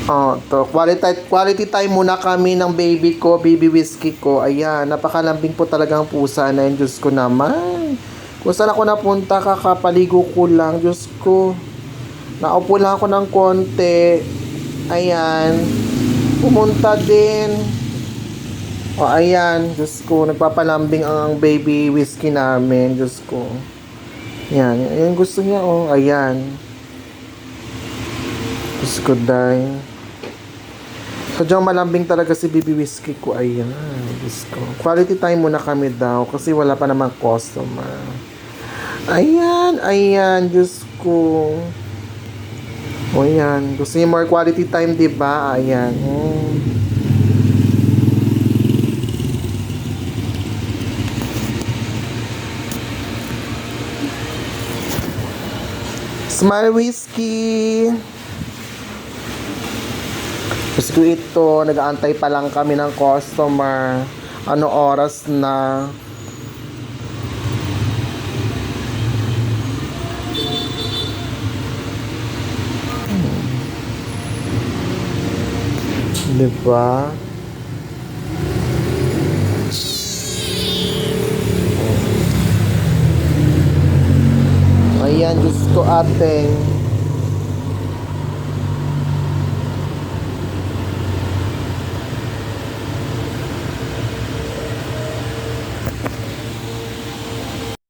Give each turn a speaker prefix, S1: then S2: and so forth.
S1: Oh, to quality time muna kami ng baby ko, baby whiskey ko. Ayan, napakalambing po talaga ang pusa na yun. Diyos ko naman. Kung saan ako napunta, kakapaligo ko lang. Diyos ko. Naupo lang ako ng konti. Ayan. Pumunta din. O, ayan. Diyos ko, nagpapalambing ang baby whiskey namin. Diyos ko. Ayan. Ayan gusto niya, oh. Ayan. Diyos ko, dahil. Sadyang malambing talaga si baby whiskey ko. Ayan. Diyos ko. Quality time muna kami daw kasi wala pa namang customer. Ayan. Ayan. Diyos ko. O yan. Gusto niyo more quality time, diba? Ayan. Smile whiskey. Gusto ito, nag-aantay pa lang kami ng customer. Ano oras na? Diba? Ayan, Diyos ko, ate.